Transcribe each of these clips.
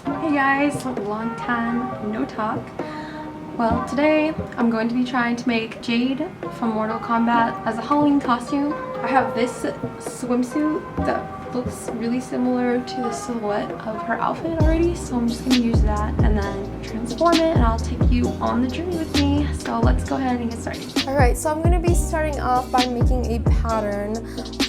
Hey guys, long time no talk. Well, today I'm going to be trying to make Jade from Mortal Kombat as a Halloween costume. I have this swimsuit that looks really similar to the silhouette of her outfit already, so I'm just going to use that and then transform it, and I'll take you on the journey with me. So let's go ahead and get started. Alright, so I'm going to be starting off by making a pattern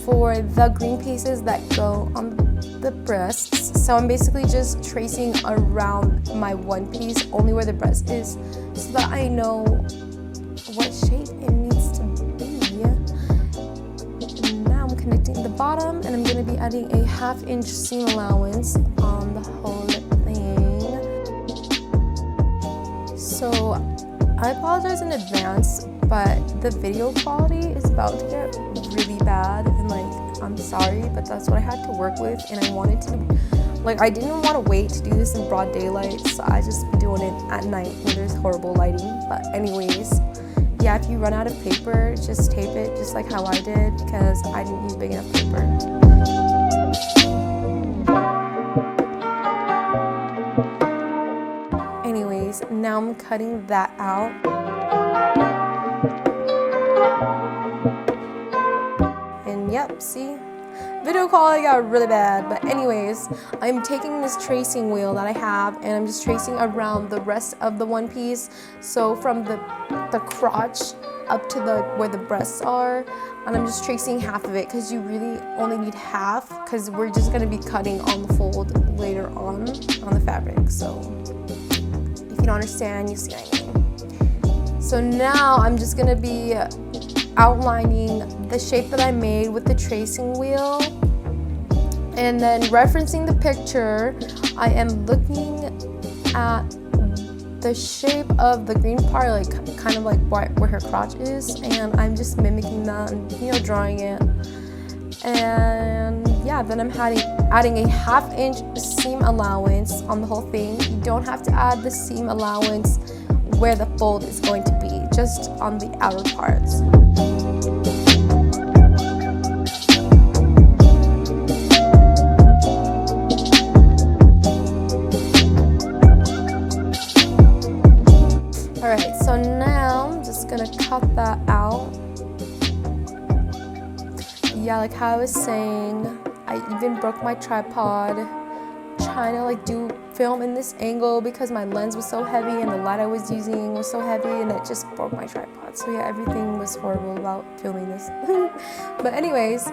for the green pieces that go on the breasts. So I'm basically just tracing around my one piece, only where the breast is, so that I know what shape it needs to be. And now I'm connecting the bottom, and I'm going to be adding a 1/2 inch seam allowance on the whole thing. So I apologize in advance, but the video quality is about to get really bad, and I'm sorry, but that's what I had to work with, and I wanted to, I didn't want to wait to do this in broad daylight, so I just be doing it at night when there's horrible lighting. But anyways, yeah, if you run out of paper, just tape it just like how I did, because I didn't use big enough paper. Anyways, now I'm cutting that out. And yep, see? Video quality got really bad, but anyways, I'm taking this tracing wheel that I have, and I'm just tracing around the rest of the one piece. So from the crotch up to where the breasts are, and I'm just tracing half of it, because you really only need half, because we're just going to be cutting on the fold later on the fabric. So if you don't understand, you see what I mean. So now I'm just going to be outlining the shape that I made with the tracing wheel, and then referencing the picture, I am looking at the shape of the green part, kind of like where her crotch is, and I'm just mimicking that and drawing it. And yeah, then I'm adding a 1/2 inch seam allowance on the whole thing. You don't have to add the seam allowance where the fold is going to be, just on the outer parts. Alright, so now I'm just gonna cut that out. Yeah, like how I was saying, I even broke my tripod trying to do film in this angle, because my lens was so heavy and the light I was using was so heavy, and it just broke my tripod. So yeah, everything was horrible about filming this. But anyways,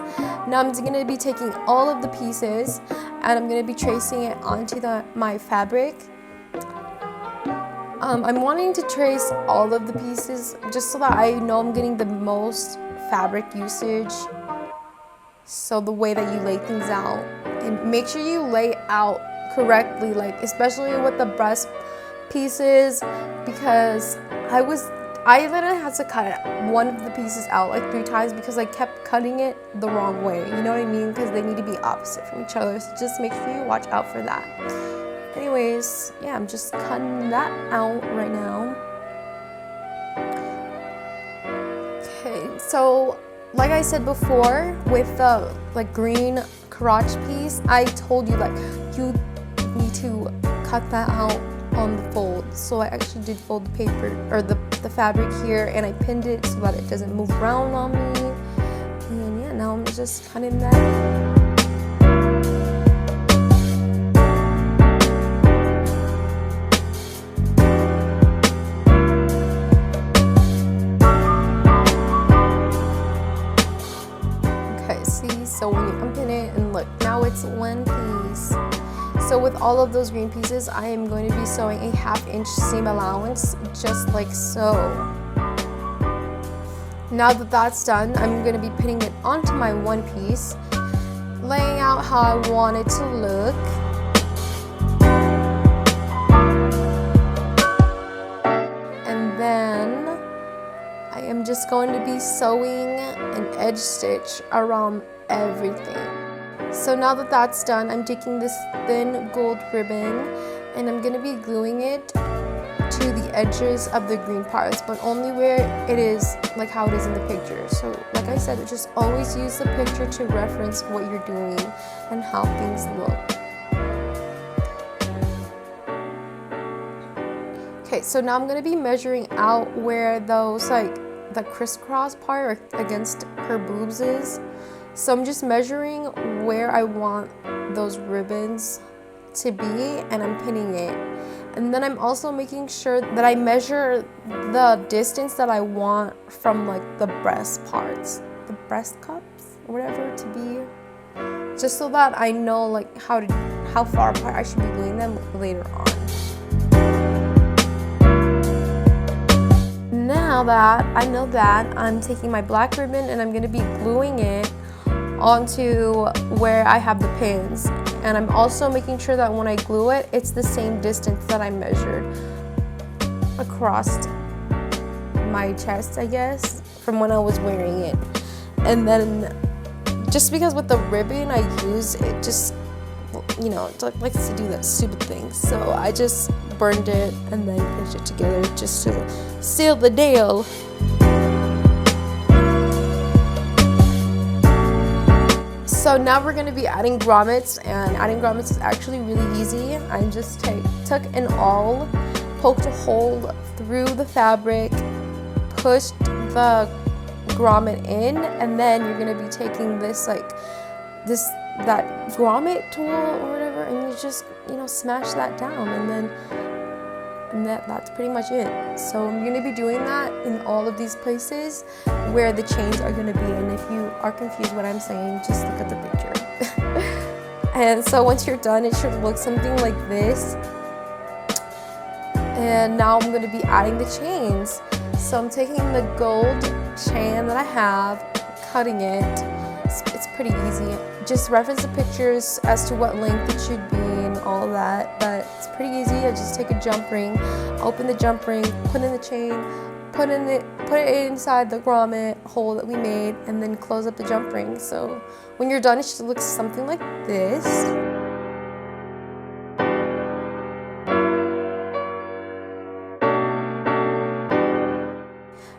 now I'm just going to be taking all of the pieces, and I'm going to be tracing it onto my fabric. I'm wanting to trace all of the pieces just so that I know I'm getting the most fabric usage. So the way that you lay things out, and make sure you lay out correctly, especially with the breast pieces, because I literally had to cut one of the pieces out 3 times, because I kept cutting it the wrong way, you know what I mean, because they need to be opposite from each other. So just make sure you watch out for that. Anyways, yeah, I'm just cutting that out right now. Okay, so like I said before, with the green crotch piece, I told you you need to cut that out on the fold. So I actually did fold the paper, or the fabric here, and I pinned it so that it doesn't move around on me. And yeah, now I'm just cutting that. So when you unpin it, and look, now it's one piece. So with all of those green pieces, I am going to be sewing a 1/2 inch seam allowance, just like so. Now that that's done, I'm going to be pinning it onto my one piece, laying out how I want it to look. And then I am just going to be sewing an edge stitch around everything. So now that that's done, I'm taking this thin gold ribbon, and I'm going to be gluing it to the edges of the green parts, but only where it is how it is in the picture. So like I said, just always use the picture to reference what you're doing and how things look. Okay, so now I'm gonna be measuring out where those like the crisscross part against her boobs is. So I'm just measuring where I want those ribbons to be, and I'm pinning it. And then I'm also making sure that I measure the distance that I want from like the breast parts, the breast cups or whatever to be, just so that I know like how far apart I should be gluing them later on. Now that I know that, I'm taking my black ribbon and I'm going to be gluing it onto where I have the pins. And I'm also making sure that when I glue it, it's the same distance that I measured across my chest, I guess, from when I was wearing it. And then just because with the ribbon I use, it just, you know, it likes to do that stupid thing. So I just burned it and then pinched it together just to seal the deal. So now we're going to be adding grommets, and adding grommets is actually really easy. I just took an awl, poked a hole through the fabric, pushed the grommet in, and then you're going to be taking this that grommet tool or whatever, and you just, you know, smash that down, and that's pretty much it. So I'm going to be doing that in all of these places where the chains are going to be, and if you are confused what I'm saying, just look at the picture. And so once you're done, it should look something like this. And now I'm going to be adding the chains. So I'm taking the gold chain that I have, cutting it. It's pretty easy. Just reference the pictures as to what length it should be and all that, but it's pretty easy. I just take a jump ring, open the jump ring, put in the chain, put it inside the grommet hole that we made, and then close up the jump ring. So when you're done, it should look something like this.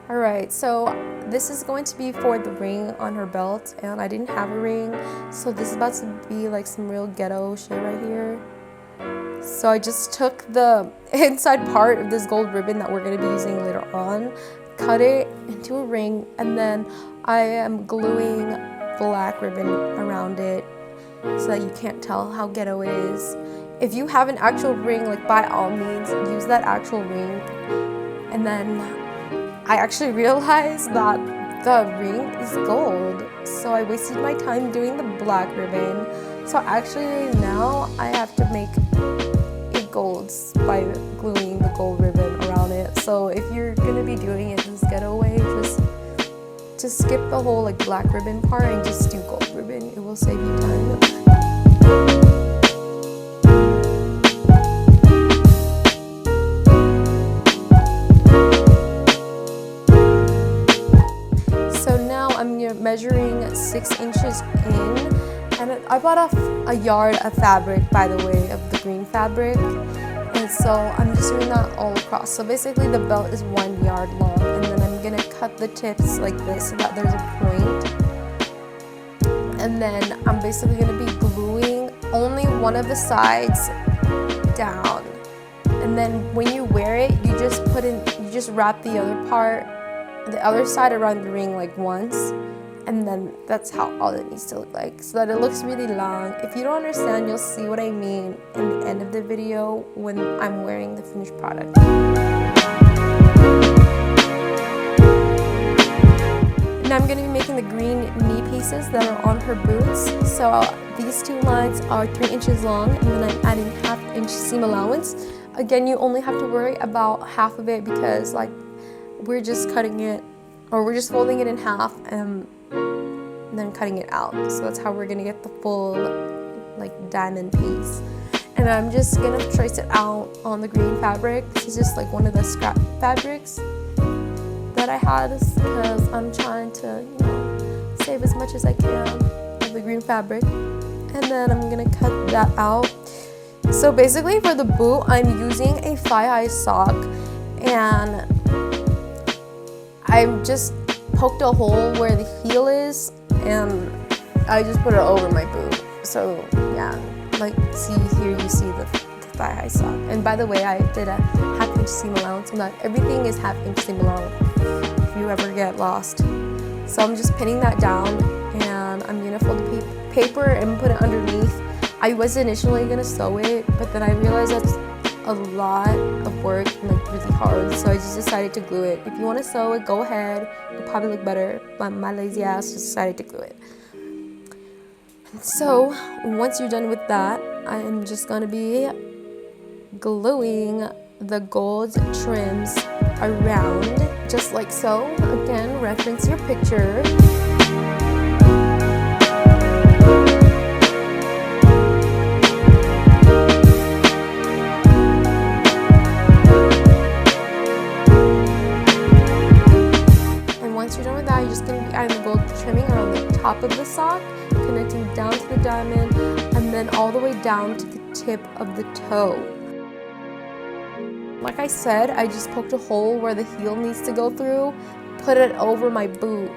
Alright, so this is going to be for the ring on her belt, and I didn't have a ring, so this is about to be like some real ghetto shit right here. So I just took the inside part of this gold ribbon that we're going to be using later on, cut it into a ring, and then I am gluing black ribbon around it so that you can't tell how ghetto it is. If you have an actual ring, like by all means, use that actual ring. And then I actually realized that the ring is gold, so I wasted my time doing the black ribbon. So actually now I have to make it gold by gluing the gold ribbon around it. So if you're gonna be doing it this ghetto way, just skip the whole like black ribbon part and just do gold ribbon. It will save you time. Measuring 6 inches in, and I bought a yard of fabric, by the way, of the green fabric, and so I'm just doing that all across. So basically the belt is 1 yard long, and then I'm gonna cut the tips like this so that there's a point, and then I'm basically gonna be gluing only one of the sides down, and then when you wear it, you just wrap the other side around the ring like once, and then that's how all it needs to look like, so that it looks really long. If you don't understand, you'll see what I mean in the end of the video when I'm wearing the finished product. Now I'm going to be making the green knee pieces that are on her boots. So these 2 lines are 3 inches long, and then I'm adding 1/2 inch seam allowance. Again, you only have to worry about half of it because like we're just cutting it, or we're just folding it in half and then cutting it out. So that's how we're gonna get the full like diamond piece. And I'm just gonna trace it out on the green fabric. This is just like one of the scrap fabrics that I had because I'm trying to, you know, save as much as I can of the green fabric. And then I'm gonna cut that out. So basically for the boot, I'm using a thigh-high sock, and I just poked a hole where the heel is, and I just put it over my boot. So yeah, like see here, you see the thigh-high sock. And by the way, I did a half-inch seam allowance, so not everything is half-inch seam allowance if you ever get lost. So I'm just pinning that down, and I'm gonna fold the paper and put it underneath. I was initially gonna sew it, but then I realized that's a lot of work and like really hard, so I just decided to glue it. If you want to sew it, go ahead. It'll probably look better, but my lazy ass just decided to glue it. So once you're done with that, I'm just gonna be gluing the gold trims around, just like so. Again, reference your picture. Once you're done with that, you're just going to be adding the gold trimming around the top of the sock, connecting down to the diamond, and then all the way down to the tip of the toe. Like I said, I just poked a hole where the heel needs to go through, put it over my boot,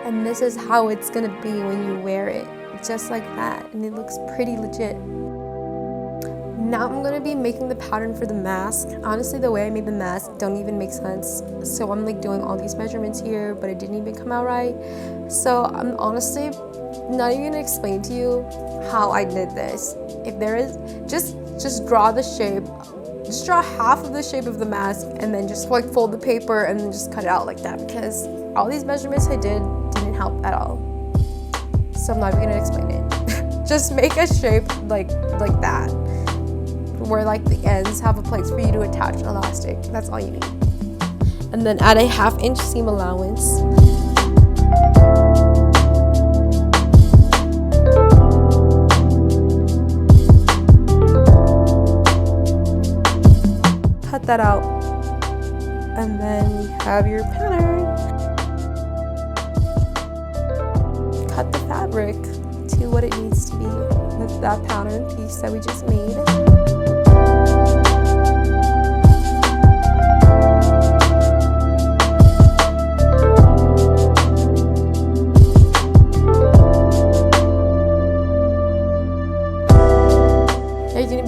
and this is how it's going to be when you wear it. Just like that, and it looks pretty legit. Now I'm going to be making the pattern for the mask. Honestly, the way I made the mask don't even make sense. So I'm like doing all these measurements here, but it didn't even come out right. So I'm honestly not even going to explain to you how I did this. If there is, just draw the shape. Just draw half of the shape of the mask and then just like fold the paper and then just cut it out like that, because all these measurements I did didn't help at all. So I'm not even going to explain it. Just make a shape like that, where like the ends have a place for you to attach elastic. That's all you need. And then add a half-inch seam allowance. Cut that out. And then you have your pattern. Cut the fabric to what it needs to be with that pattern piece that we just made.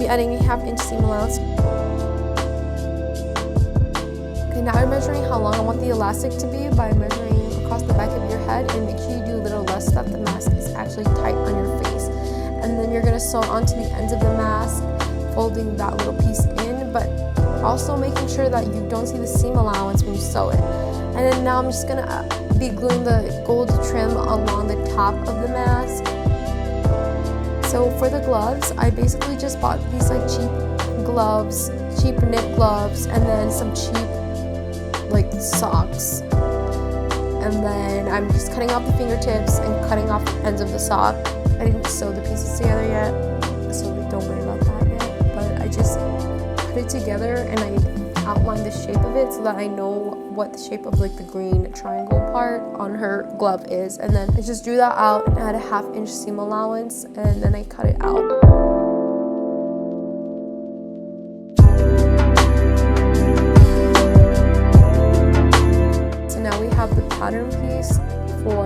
Adding a half-inch seam allowance. Okay, now I'm measuring how long I want the elastic to be by measuring across the back of your head, and make sure you do a little less so that the mask is actually tight on your face. And then you're gonna sew onto the ends of the mask, folding that little piece in, but also making sure that you don't see the seam allowance when you sew it. And then now I'm just gonna be gluing the gold trim along the top of the mask. So for the gloves, I basically just bought these like cheap gloves, cheap knit gloves, and then some cheap like socks. And then I'm just cutting off the fingertips and cutting off the ends of the sock. I didn't sew the pieces together yet, so don't worry about that yet. But I just put it together and I outline the shape of it so that I know what the shape of like the green triangle part on her glove is. And then I just drew that out and add a half-inch seam allowance, and then I cut it out. So now we have the pattern piece for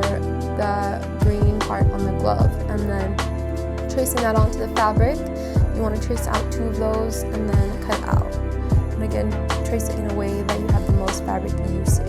the green part on the glove, and then tracing that onto the fabric. You want to trace out 2 of those and then cut out. And again, trace it in a way that you have the most fabric usage.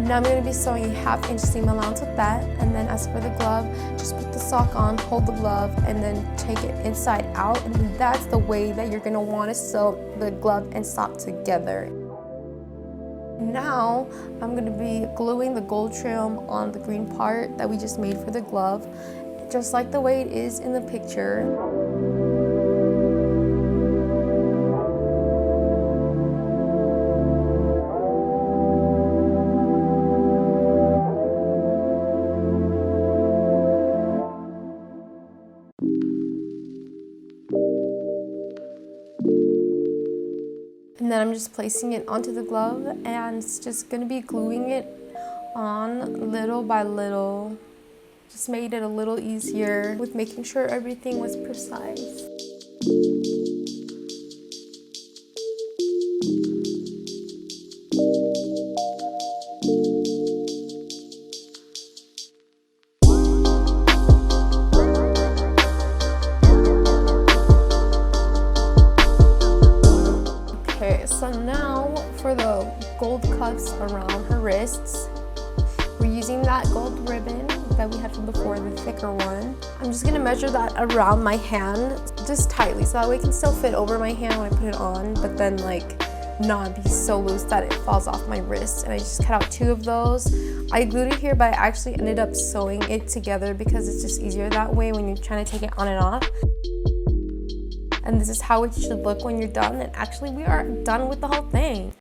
Now I'm going to be sewing a half-inch seam allowance with that, and then as for the glove, just put the sock on, hold the glove, and then take it inside out, and then that's the way that you're going to want to sew the glove and sock together. Now I'm going to be gluing the gold trim on the green part that we just made for the glove, just like the way it is in the picture. And then I'm just placing it onto the glove, and it's just going to be gluing it on little by little Just made it a little easier with making sure everything was precise. Okay, so now for the gold cuffs around her wrists, we're using that gold ribbon that we had from before, the thicker one. I'm just gonna measure that around my hand, just tightly, so that way it can still fit over my hand when I put it on, but then like not be so loose that it falls off my wrist. And I just cut out 2 of those. I glued it here, but I actually ended up sewing it together because it's just easier that way when you're trying to take it on and off. And this is how it should look when you're done. And actually we are done with the whole thing.